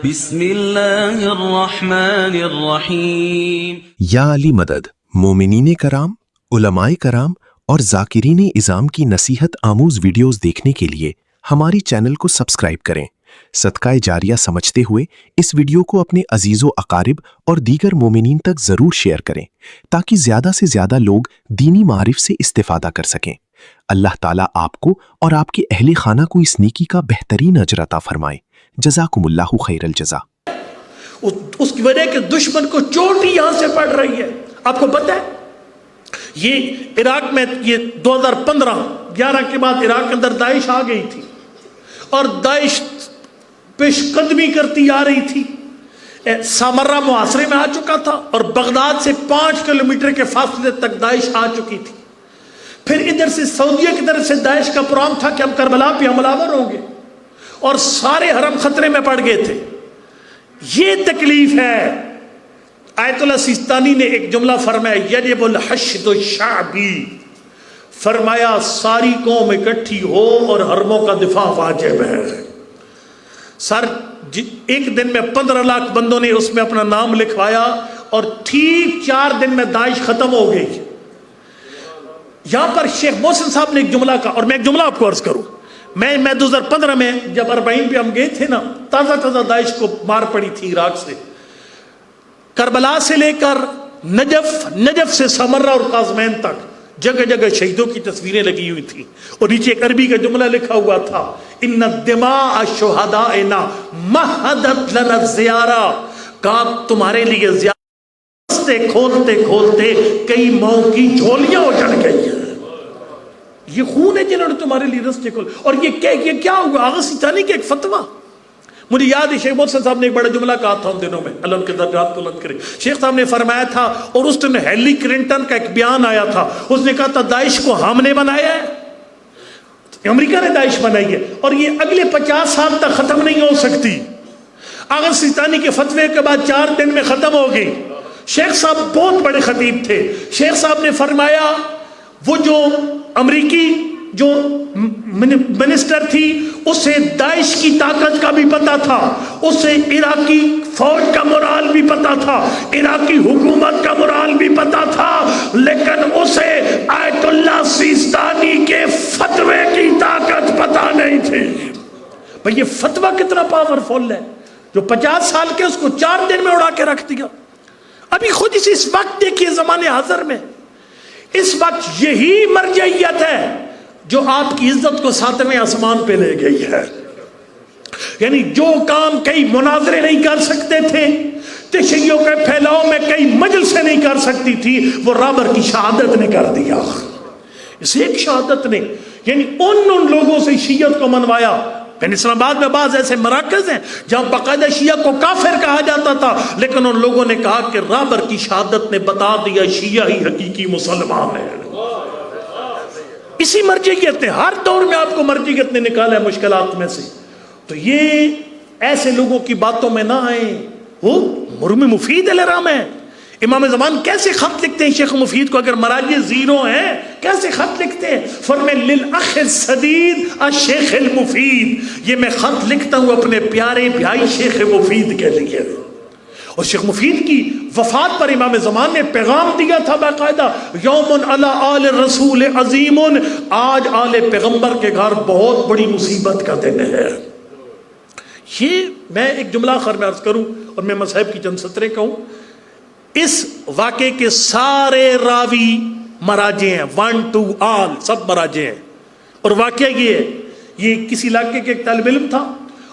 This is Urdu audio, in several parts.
بسم اللہ الرحمن الرحیم۔ یا علی مدد، مومنین کرام، علماء کرام اور ذاکرین اعظام کی نصیحت آموز ویڈیوز دیکھنے کے لیے ہماری چینل کو سبسکرائب کریں۔ صدقہ جاریہ سمجھتے ہوئے اس ویڈیو کو اپنے عزیز و اقارب اور دیگر مومنین تک ضرور شیئر کریں تاکہ زیادہ سے زیادہ لوگ دینی معارف سے استفادہ کر سکیں۔ اللہ تعالیٰ آپ کو اور آپ کے اہل خانہ کو اس نیکی کا بہترین اجر عطا فرمائے۔ جزاکم اللہ خیر الجزا۔ اس کی وجہ کہ دشمن کو چوٹ ہی یہاں سے پڑ رہی ہے۔ آپ کو پتہ ہے یہ عراق میں یہ 2015-11 کے بعد عراق کے اندر داعش آ گئی تھی اور داعش پیش قدمی کرتی آ رہی تھی۔ سامرہ محاصرے میں آ چکا تھا اور بغداد سے 5 کلومیٹر کے فاصلے تک داعش آ چکی تھی۔ پھر ادھر سے سعودیہ کی طرف سے داعش کا پروگرام تھا کہ ہم کربلا پہ حملہ آور ہوں گے اور سارے حرم خطرے میں پڑ گئے تھے۔ یہ تکلیف ہے۔ آیت اللہ سیستانی نے ایک جملہ فرمایا، یجب الحشد الشعبی، فرمایا ساری قوم اکٹھی ہو اور حرموں کا دفاع واجب ہے۔ سر ایک دن میں 15 لاکھ بندوں نے اس میں اپنا نام لکھوایا اور ٹھیک 4 دن میں داعش ختم ہو گئی۔ یہاں پر شیخ محسن صاحب نے ایک جملہ کہا، اور میں ایک جملہ آپ کو عرض کروں۔ میں 2015 میں جب 40 پہ ہم گئے تھے نا، تازہ داعش کو مار پڑی تھی عراق سے، کربلا سے لے کر نجف سے سامرہ اور قازمین تک جگہ جگہ شہیدوں کی تصویریں لگی ہوئی تھیں اور نیچے ایک عربی کا جملہ لکھا ہوا تھا، ان الدماء شہدائنا مہدت لنا الزیارہ، کہا تمہارے لیے زیارتے کھولتے کھولتے کئی ماؤں کی جھولیاں اجڑ گئی ہیں۔ یہ خون ہے جنہوں نے تمہارے لیے رستے کھولے۔ اور یہ کیا ہوا؟ آغا سیستانی کے ایک فتویٰ، مجھے یاد ہے شیخ محسن صاحب نے ایک بڑا جملہ کہا تھا ان دنوں میں، اللہ ان کے درجات بلند کرے۔ شیخ صاحب نے فرمایا تھا، اور اس دن ہیلری کلنٹن کا ایک بیان آیا تھا، اس نے کہا تھا داعش کو ہم نے بنایا ہے، امریکہ نے داعش بنائی ہے اور یہ اگلے 50 سال تک ختم نہیں ہو سکتی۔ آغا سیستانی کے فتوے کے بعد 4 دن میں ختم ہو گئی۔ شیخ صاحب بہت بڑے خطیب تھے۔ شیخ صاحب نے فرمایا وہ جو امریکی جو منسٹر تھی اسے داعش کی طاقت کا بھی پتا تھا، اسے عراقی فوج کا مرال بھی پتا تھا، عراقی حکومت کا مرال بھی پتا تھا، لیکن اسے آیت اللہ سیستانی کے فتوے کی طاقت پتا نہیں تھی۔ بھئی یہ فتوہ کتنا پاورفل ہے، جو 50 سال کے اس کو 4 دن میں اڑا کے رکھ دیا۔ ابھی خود اس وقت دیکھیے زمانے حاضر میں اس وقت یہی مرجعیت ہے جو آپ کی عزت کو 7ویں آسمان پہ لے گئی ہے۔ یعنی جو کام کئی مناظرے نہیں کر سکتے تھے، تشیعوں کے پھیلاؤ میں کئی مجلسیں نہیں کر سکتی تھی، وہ رابر کی شہادت نے کر دیا۔ اس ایک شہادت نے یعنی ان لوگوں سے شیعت کو منوایا۔ اسلام آباد میں بعض ایسے مراکز ہیں جہاں باقاعدہ شیعہ کو کافر کہا جاتا تھا، لیکن ان لوگوں نے کہا کہ رابر کی شہادت نے بتا دیا شیعہ ہی حقیقی مسلمان ہے۔ اسی مرجعیت نے ہر دور میں آپ کو مرجعیت نے نکالا ہے مشکلات میں سے۔ تو یہ ایسے لوگوں کی باتوں میں نہ آئیں۔ وہ مرم مفید الرحم ہے۔ امام زمان کیسے خط لکھتے ہیں شیخ مفید کو؟ اگر مراجع 0 ہیں کیسے خط لکھتے ہیں؟ فرمائے للأخ الصدید الشیخ المفید، یہ میں خط لکھتا ہوں اپنے پیارے بھائی شیخ مفید کے لیے۔ اور شیخ مفید کی وفات پر امام زمان نے پیغام دیا تھا باقاعدہ، یوم علی آل رسول عظیم، آج آل پیغمبر کے گھر بہت بڑی مصیبت کا دن ہے۔ یہ میں ایک جملہ آخر میں عرض کروں اور میں مذہب کی چند سطریں کہوں۔ اس واقعے کے سارے راوی مراجع ہیں، 1 to all سب مراجع ہیں۔ اور واقعہ یہ ہے، یہ کسی علاقے کے ایک طالب علم تھا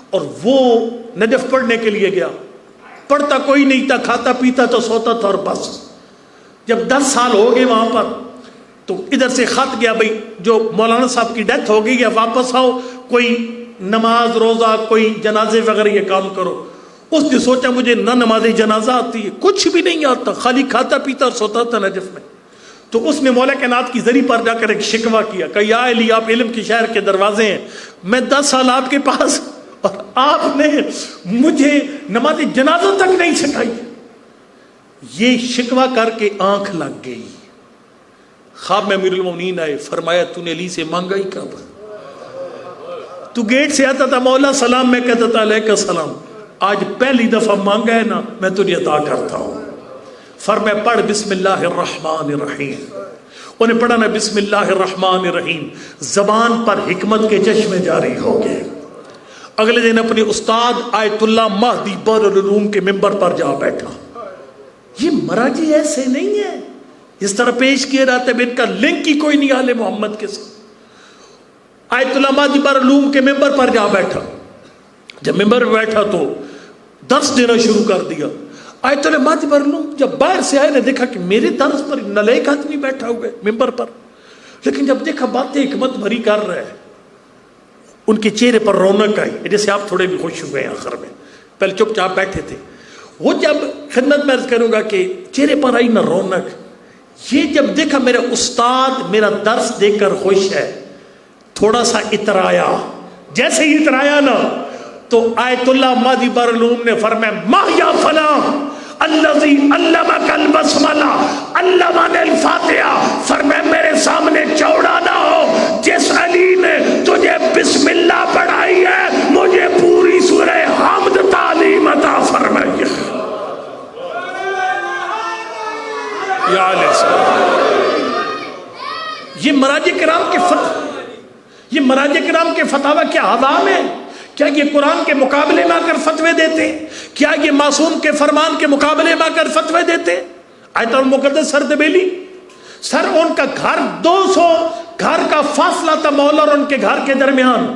اور وہ نجف پڑھنے کے لیے گیا، پڑھتا کوئی نہیں تھا، کھاتا پیتا تو سوتا تھا اور بس۔ جب 10 سال ہو گئے وہاں پر تو ادھر سے خط گیا، بھئی جو مولانا صاحب کی ڈیتھ ہو گئی ہے واپس آؤ، کوئی نماز روزہ کوئی جنازے وغیرہ یہ کام کرو۔ اس نے سوچا مجھے نہ نماز جنازہ آتی ہے، کچھ بھی نہیں آتا، خالی کھاتا پیتا اور سوتا تھا نجف میں۔ تو اس نے مولا کائنات کی زری پر جا کر ایک شکوہ کیا کہ یا علی آپ علم کے شہر کے دروازے ہیں، میں 10 سال آپ کے پاس اور آپ نے مجھے نماز جنازہ تک نہیں سکھائی۔ یہ شکوہ کر کے آنکھ لگ گئی۔ خواب میں امیر المومنین آئے, فرمایا تو نے علی سے مانگا ہی کب؟ تو گیٹ سے آتا تھا مولا سلام, میں کہتا تھا علیکہ السلام, آج پہلی دفعہ مانگا ہے نا, میں تجھے عطا کرتا ہوں. فرمایا پڑھ بسم اللہ الرحمن الرحیم. انہیں پڑھا نا بسم اللہ الرحمن الرحیم, زبان پر حکمت کے چشمے جاری ہو گئے. اگلے دن اپنے استاد آیت اللہ مہدی بحرالعلوم کے ممبر پر جا بیٹھا. یہ مراجی ایسے نہیں ہیں اس طرح پیش کیے جاتے ہیں, ان کا لنک ہی کوئی نہیں آل محمد کے ساتھ. آیت اللہ مہدی بحرالعلوم کے ممبر پر جا بیٹھا. جب ممبر پر بیٹھا تو درس دینا شروع کر دیا. آیت اللہ مہدی بحرالعلوم جب باہر سے آئے نے دیکھا کہ میرے درس پر نالائق آدمی بیٹھا ہوئے ممبر پر, لیکن جب دیکھا باتیں حکمت بھری کر رہے ہیں, ان کے چہرے پر رونق آئی. جیسے آپ تھوڑے بھی خوش ہوئے ہیں آخر میں, پہلے چپ چاپ بیٹھے تھے. وہ جب خدمت میں عرض کروں گا کہ چہرے پر آئی نہ رونق, یہ جب دیکھا میرا استاد میرا درس دیکھ کر خوش ہے, تھوڑا سا اترایا. جیسے ہی اترایا نا تو آیت اللہ مہدی بحرالعلوم نے فرمایا ما یا فلاں الذی علمک البسملہ علمنا الفاتحہ. فرمایا میرے سامنے چوڑا نہ ہو, جس علی نے تجھے بسم اللہ پڑھائی ہے مجھے پوری سورہ حمد تعلیم عطا فرمائی ہے. یا علیہ السلام. یہ مراجع کرام کے یہ مراجع کرام کے فتاوی کیا عوام ہے؟ کیا یہ قرآن کے مقابلے میں آ کر فتوے دیتے؟ کیا یہ معصوم کے فرمان کے مقابلے میں آ کر فتوے دیتے؟ آیت المقدس سر دبیلی سر, ان کا گھر 200 گھر کا فاصلہ تھا مولا اور ان کے گھر کے درمیان.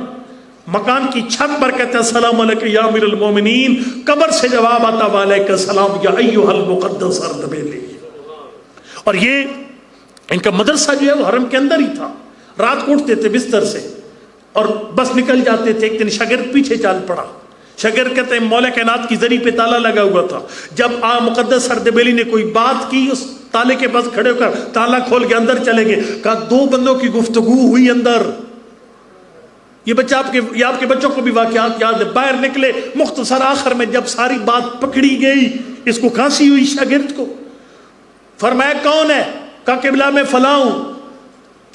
مکان کی چھت پر کہتے ہیں السلام علیکم یا امیر المومنین, قبر سے جواب آتا وعلیکم السلام یا ایھا المقدس سر دبیلی. اور یہ ان کا مدرسہ جو ہے وہ حرم کے اندر ہی تھا. رات کو اٹھتے تھے بستر سے اور بس نکل جاتے تھے. ایک دن شاگرد پیچھے چال پڑا. شاگرد کہتے ہیں مولا کائنات کی زری پہ تالا لگا ہوا تھا. جب مقدس سردبیلی نے کوئی بات کی, اس تالے کے پاس کھڑے ہو کر تالا کھول کے اندر چلے گئے. کہا 2 بندوں کی گفتگو ہوئی اندر. یہ بچہ آپ کے بچوں کو بھی واقعات یاد ہے. باہر نکلے, مختصر آخر میں جب ساری بات پکڑی گئی, اس کو کھانسی ہوئی شاگرد کو. فرمایا کون ہے؟ کہا قبلہ میں فلاں ہوں.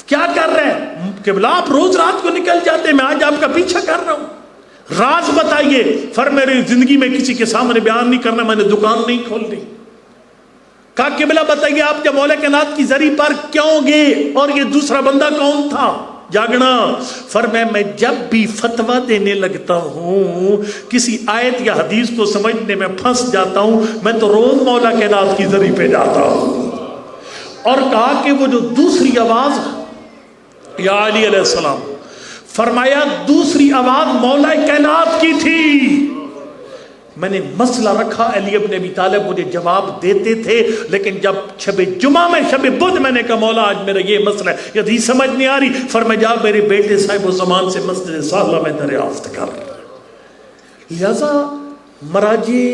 کیا کر رہے ہیں؟ قبلہ آپ روز رات کو نکل جاتے, میں آج آپ کا پیچھا کر رہا ہوں. راز بتائیے. میری زندگی میں کسی کے سامنے بیان نہیں کرنا, میں نے دکان نہیں کھولنی. کہا قبلہ بتائیے آپ جب مولا کائنات کی زری پر کیوں گئے, اور یہ دوسرا بندہ کون تھا؟ جاگنا. فرمایا میں جب بھی فتویٰ دینے لگتا ہوں کسی آیت یا حدیث کو سمجھنے میں پھنس جاتا ہوں, میں تو روز مولا کائنات کی زری پہ جاتا ہوں. اور کہا کہ وہ جو دوسری آواز یا علی علیہ السلام, فرمایا دوسری آواز مولا کائنات کی تھی. میں نے مسئلہ رکھا, علی ابن ابی طالب مجھے جواب دیتے تھے, لیکن جب شب جمعہ میں شب بدھ میں نے کہا مولا آج میرا یہ مسئلہ ہے, یہ حدیث سمجھ نہیں آ رہی. فرمایا جا میرے بیٹے صاحب الزمان سے مسجد صالح میں دریافت کر. لہذا مراجع